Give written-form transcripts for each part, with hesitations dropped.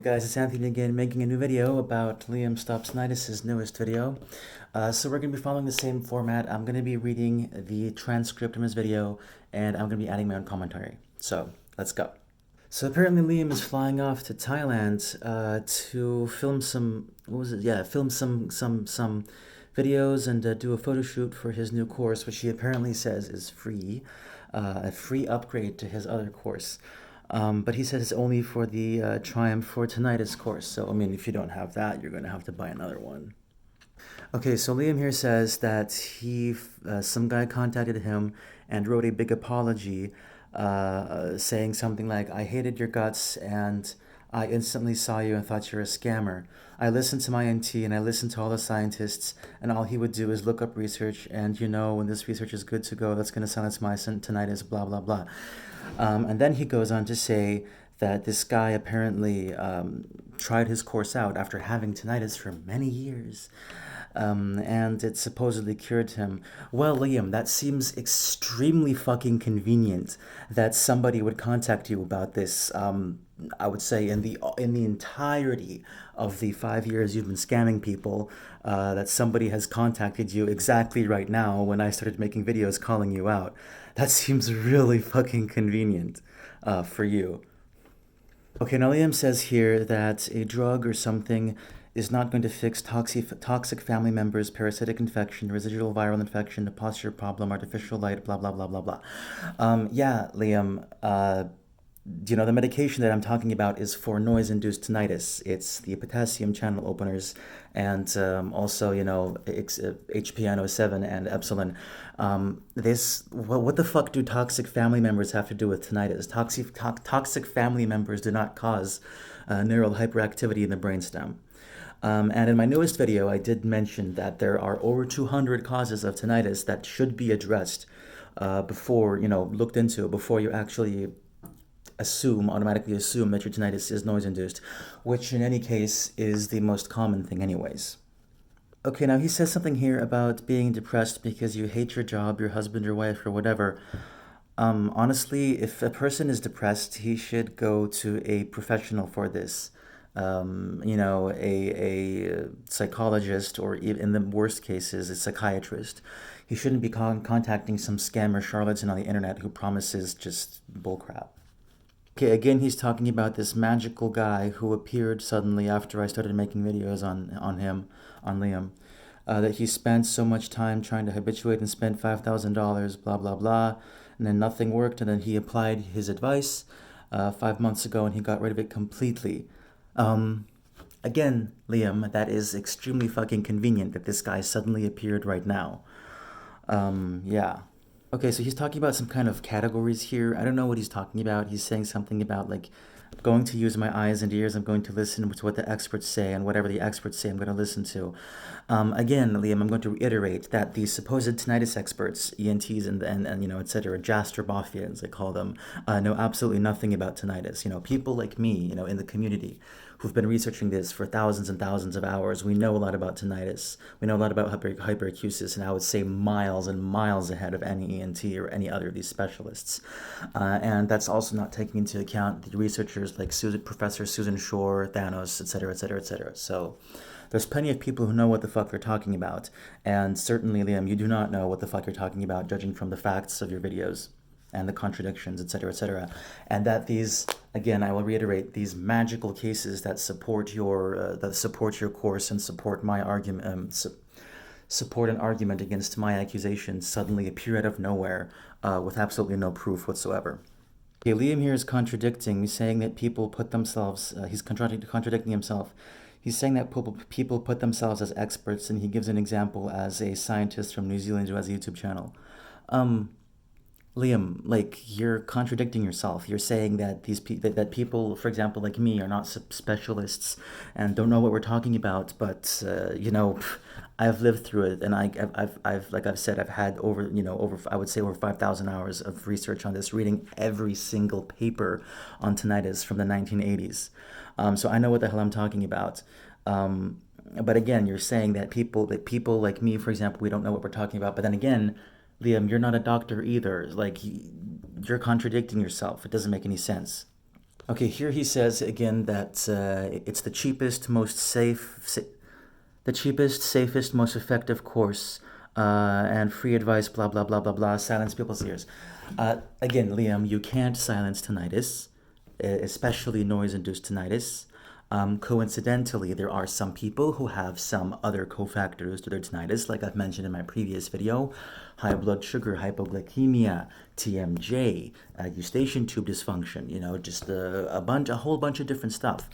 Guys, it's Anthony again, making a new video about Liam Stops Tinnitus' newest video. So we're going to be following the same format. I'm going to be reading the transcript from his video, and I'm going to be adding my own commentary. So let's go. So apparently Liam is flying off to Thailand to film some, what was it? Yeah, film some videos and do a photo shoot for his new course, which he apparently says is free, a free upgrade to his other course. But he says it's only for the Triumph for Tinnitus course. So, I mean, if you don't have that, you're going to have to buy another one. Okay, so Liam here says that some guy contacted him and wrote a big apology, saying something like, "I hated your guts and I instantly saw you and thought you're a scammer. I listened to my NT and I listened to all the scientists, and all he would do is look up research, and when this research is good to go, that's going to silence my tinnitus, blah, blah, blah." And then he goes on to say that this guy apparently tried his course out after having tinnitus for many years. And it supposedly cured him. Well, Liam, that seems extremely fucking convenient that somebody would contact you about this. I would say in the entirety of the 5 years you've been scamming people, that somebody has contacted you exactly right now when I started making videos calling you out. That seems really fucking convenient for you. Okay, now Liam says here that a drug or something is not going to fix toxic family members, parasitic infection, residual viral infection, a posture problem, artificial light, blah, blah, blah, blah, blah. Yeah, Liam, the medication that I'm talking about is for noise-induced tinnitus. It's the potassium channel openers and also, HPN07 and Epsilon. What the fuck do toxic family members have to do with tinnitus? Toxic family members do not cause neural hyperactivity in the brainstem. And in my newest video, I did mention that there are over 200 causes of tinnitus that should be addressed looked into before you actually automatically assume that your tinnitus is noise induced, which in any case is the most common thing anyways. Okay, now he says something here about being depressed because you hate your job, your husband, your wife, or whatever. Honestly, if a person is depressed, he should go to a professional for this. A psychologist, or in the worst cases, a psychiatrist. He shouldn't be contacting some scammer charlatan on the internet who promises just bullcrap. Okay, again, he's talking about this magical guy who appeared suddenly after I started making videos on Liam. That he spent so much time trying to habituate and spent $5,000, blah, blah, blah, and then nothing worked, and then he applied his advice 5 months ago, and he got rid of it completely. Again, Liam, that is extremely fucking convenient that this guy suddenly appeared right now. Yeah. Okay, so he's talking about some kind of categories here. I don't know what he's talking about. He's saying something about, like, going to use my eyes and ears. I'm going to listen to what the experts say, and whatever the experts say, I'm going to listen to. Again, Liam, I'm going to reiterate that the supposed tinnitus experts, ENTs and et cetera, Jastrobofians, they call them, know absolutely nothing about tinnitus. People like me, in the community, who've been researching this for thousands and thousands of hours, we know a lot about tinnitus. We know a lot about hyperacusis, and I would say miles and miles ahead of any ENT or any other of these specialists. And that's also not taking into account the researchers like Professor Susan Shore, Thanos, et cetera, et cetera, et cetera. So there's plenty of people who know what the fuck they're talking about. And certainly, Liam, you do not know what the fuck you're talking about, judging from the facts of your videos and the contradictions, et cetera, et cetera. And that these, again, I will reiterate, these magical cases that support your course and support my argument, support an argument against my accusations suddenly appear out of nowhere with absolutely no proof whatsoever. Okay, Liam here is contradicting, saying that people put themselves, he's contradicting himself. He's saying that people put themselves as experts, and he gives an example as a scientist from New Zealand who has a YouTube channel. Liam, like, you're contradicting yourself. You're saying that that people, for example, like me, are not specialists and don't know what we're talking about. But I've lived through it, and like I've said, I've had over I would say over 5,000 hours of research on this, reading every single paper on tinnitus from the 1980s. So I know what the hell I'm talking about. But again, you're saying that people like me, for example, we don't know what we're talking about. But then again, Liam, you're not a doctor either. Like, you're contradicting yourself. It doesn't make any sense. Okay, here he says again that it's the cheapest, the cheapest, safest, most effective course, and free advice, blah, blah, blah, blah, blah, silence people's ears. Again, Liam, you can't silence tinnitus, especially noise-induced tinnitus. Coincidentally, there are some people who have some other cofactors to their tinnitus, like I've mentioned in my previous video: high blood sugar, hypoglycemia, TMJ, eustachian tube dysfunction. Just a whole bunch of different stuff.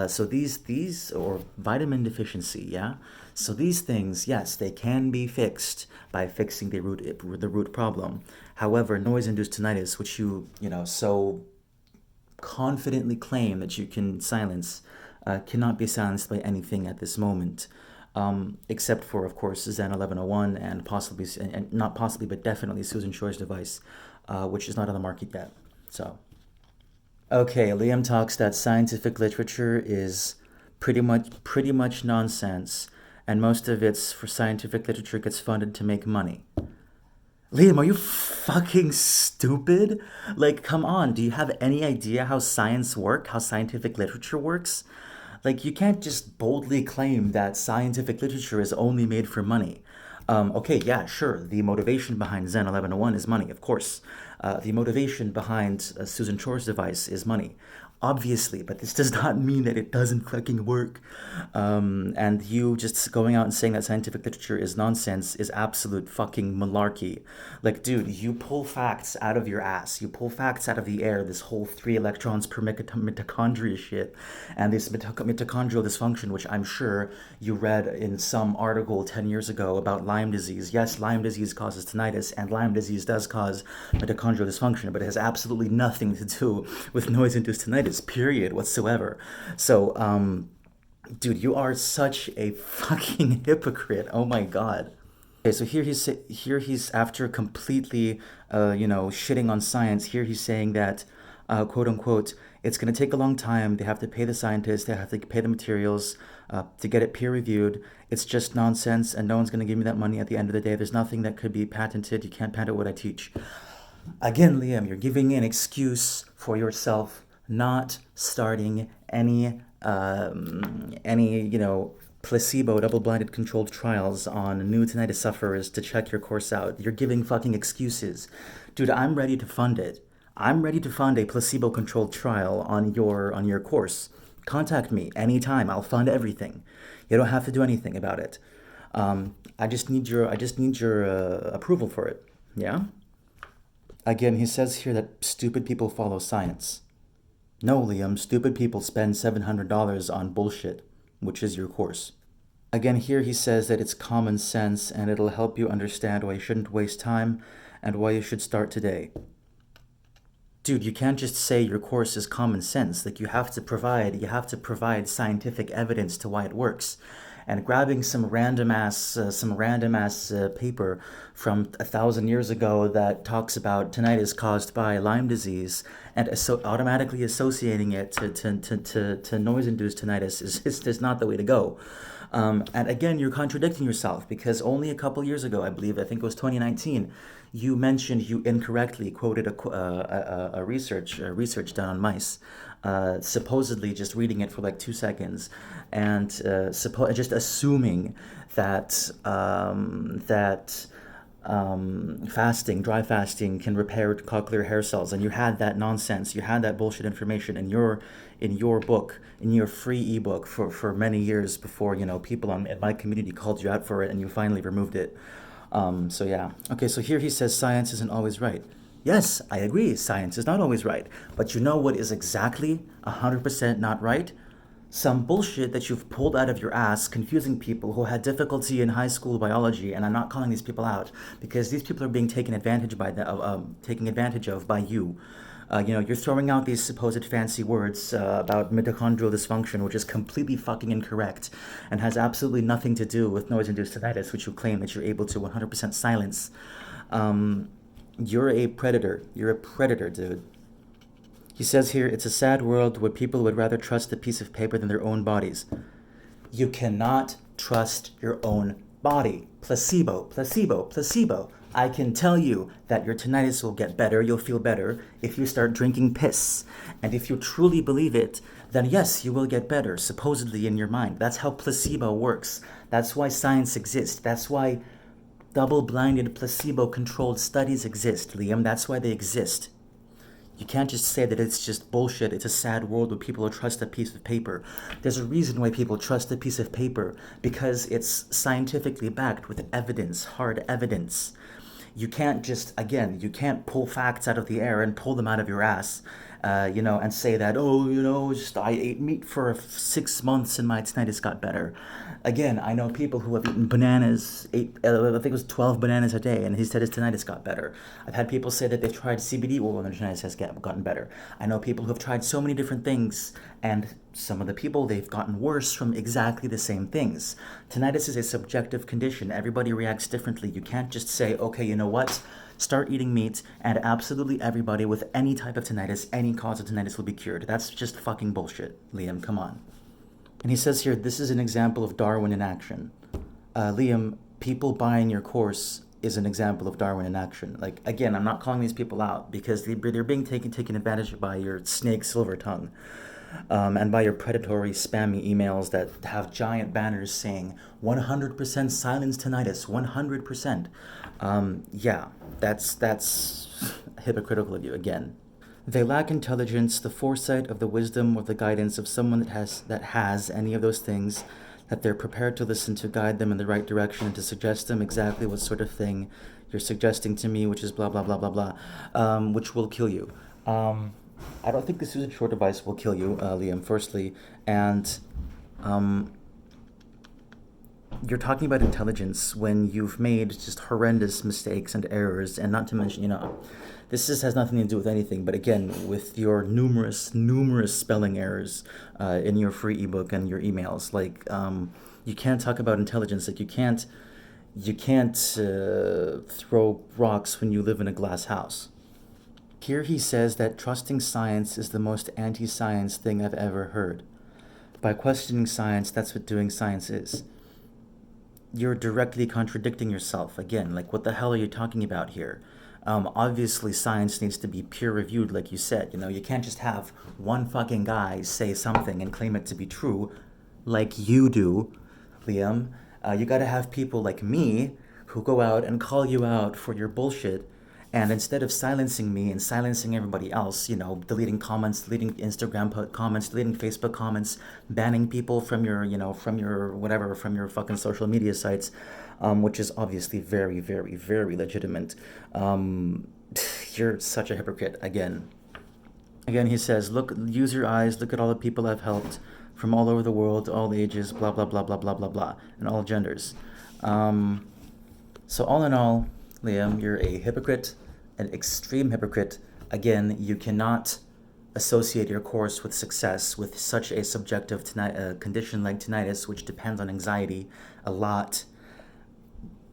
So these or vitamin deficiency, yeah. So these things, yes, they can be fixed by fixing the root problem. However, noise-induced tinnitus, which so confidently claim that you can silence, cannot be silenced by anything at this moment, except for, of course, Zen 1101 and possibly, and not possibly, but definitely Susan Shore's device, which is not on the market yet. So, okay, Liam talks that scientific literature is pretty much nonsense, and most of its for scientific literature gets funded to make money. Liam, are you fucking stupid? Like, come on, do you have any idea how how scientific literature works? Like, you can't just boldly claim that scientific literature is only made for money. Okay, yeah, sure, the motivation behind Zen 1101 is money, of course. The motivation behind Susan Shore's device is money. Obviously, but this does not mean that it doesn't fucking work. And you just going out and saying that scientific literature is nonsense is absolute fucking malarkey. Like, dude, you pull facts out of your ass. You pull facts out of the air, this whole 3 electrons per mitochondria shit, and this mitochondrial dysfunction, which I'm sure you read in some article 10 years ago about Lyme disease. Yes, Lyme disease causes tinnitus, and Lyme disease does cause mitochondrial dysfunction, but it has absolutely nothing to do with noise-induced tinnitus, period, whatsoever. So, dude, you are such a fucking hypocrite. Oh my god. Okay, so here he's after completely, shitting on science. Here he's saying that, quote unquote, it's going to take a long time. They have to pay the scientists. They have to pay the materials to get it peer reviewed. It's just nonsense, and no one's going to give me that money at the end of the day. There's nothing that could be patented. You can't patent what I teach. Again, Liam, you're giving an excuse for yourself not starting any placebo double-blinded controlled trials on new tinnitus sufferers to check your course out. You're giving fucking excuses. Dude, I'm ready to fund it. I'm ready to fund a placebo-controlled trial on your course. Contact me anytime. I'll fund everything. You don't have to do anything about it. I just need your approval for it. Yeah? Again, he says here that stupid people follow science. No, Liam, stupid people spend $700 on bullshit, which is your course. Again, here he says that it's common sense and it'll help you understand why you shouldn't waste time and why you should start today. Dude, you can't just say your course is common sense. Like, you have to provide scientific evidence to why it works. And grabbing some random ass paper from 1,000 years ago that talks about tinnitus caused by Lyme disease and so automatically associating it to noise-induced tinnitus is not the way to go. And again, you're contradicting yourself, because only a couple years ago, I think it was 2019, you mentioned you incorrectly quoted a research done on mice, supposedly just reading it for like 2 seconds, and just assuming that dry fasting can repair cochlear hair cells, and you had that nonsense, you had that bullshit information in your book, in your free ebook for many years before people in my community called you out for it, and you finally removed it. So yeah. Okay, so here he says science isn't always right. Yes, I agree, science is not always right, but you know what is exactly 100% not right? Some bullshit that you've pulled out of your ass, confusing people who had difficulty in high school biology. And I'm not calling these people out, because these people are being taken advantage of by you. You're throwing out these supposed fancy words about mitochondrial dysfunction, which is completely fucking incorrect and has absolutely nothing to do with noise-induced tinnitus, which you claim that you're able to 100% silence. You're a predator. You're a predator, dude. He says here, it's a sad world where people would rather trust a piece of paper than their own bodies. You cannot trust your own body. Placebo, placebo, placebo. I can tell you that your tinnitus will get better, you'll feel better if you start drinking piss. And if you truly believe it, then yes, you will get better, supposedly in your mind. That's how placebo works. That's why science exists. That's why double-blinded, placebo-controlled studies exist, Liam. That's why they exist. You can't just say that it's just bullshit. It's a sad world where people trust a piece of paper. There's a reason why people trust a piece of paper, because it's scientifically backed with evidence, hard evidence. You can't just, again, you can't pull facts out of the air and pull them out of your ass, and say that, just I ate meat for 6 months and my tinnitus got better. Again, I know people who have eaten bananas, I think it was 12 bananas a day, and he said his tinnitus got better. I've had people say that they've tried CBD oil and their tinnitus has gotten better. I know people who have tried so many different things, and some of the people, they've gotten worse from exactly the same things. Tinnitus is a subjective condition. Everybody reacts differently. You can't just say, okay, you know what? Start eating meat, and absolutely everybody with any type of tinnitus, any cause of tinnitus will be cured. That's just fucking bullshit, Liam. Come on. And he says here, this is an example of Darwin in action. Liam, people buying your course is an example of Darwin in action. Like, again, I'm not calling these people out because they're being taken advantage of by your snake silver tongue, and by your predatory, spammy emails that have giant banners saying 100% silence tinnitus, 100%. Yeah, that's hypocritical of you again. They lack intelligence, the foresight of the wisdom or the guidance of someone that has any of those things, that they're prepared to listen to guide them in the right direction and to suggest them exactly what sort of thing you're suggesting to me, which is blah, blah, blah, blah, blah, which will kill you. I don't think the Susan Shore device will kill you, Liam, firstly. And you're talking about intelligence when you've made just horrendous mistakes and errors, and not to mention, this has nothing to do with anything, but again, with your numerous spelling errors in your free ebook and your emails, like, you can't talk about intelligence. Like, you can't throw rocks when you live in a glass house. Here he says that trusting science is the most anti-science thing I've ever heard. By questioning science, that's what doing science is. You're directly contradicting yourself. Again, like, what the hell are you talking about here? Obviously, science needs to be peer-reviewed, like you said. You can't just have one fucking guy say something and claim it to be true, like you do, Liam. You gotta have people like me who go out and call you out for your bullshit, and instead of silencing me and silencing everybody else, deleting comments, deleting Instagram comments, deleting Facebook comments, banning people from your fucking social media sites, which is obviously very, very, very legitimate. You're such a hypocrite again. Again, he says, look, use your eyes, look at all the people I've helped from all over the world, all ages, blah, blah, blah, blah, blah, blah, blah, and all genders. So all in all, Liam, you're a hypocrite, an extreme hypocrite. Again, you cannot associate your course with success with such a subjective condition like tinnitus, which depends on anxiety a lot.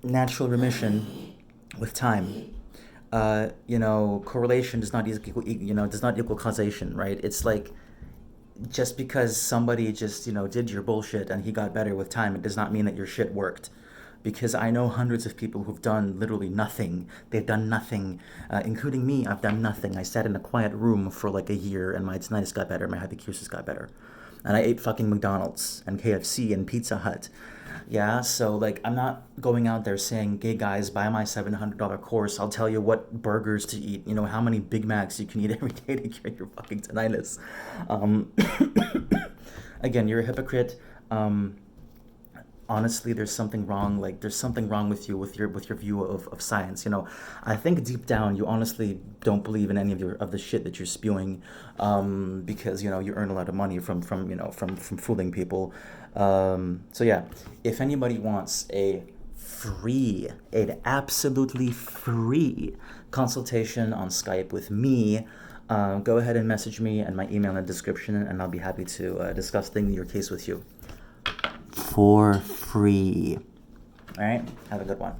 Natural remission with time. Correlation does not equal causation, right? It's like, just because somebody just, did your bullshit and he got better with time, it does not mean that your shit worked. Because I know hundreds of people who've done literally nothing. They've done nothing, including me. I've done nothing. I sat in a quiet room for like a year and my tinnitus got better, my hypocrisis got better. And I ate fucking McDonald's and KFC and Pizza Hut. Yeah, so like, I'm not going out there saying, hey guys, buy my $700 course. I'll tell you what burgers to eat, how many Big Macs you can eat every day to cure your fucking tinnitus. Again, you're a hypocrite. Honestly, there's something wrong. Like, there's something wrong with you, with your view of science. I think deep down you honestly don't believe in any of the shit that you're spewing, because you earn a lot of money from fooling people. So yeah, if anybody wants an absolutely free consultation on Skype with me, go ahead and message me and my email in the description, and I'll be happy to discuss your case with you. For free. All right? Have a good one.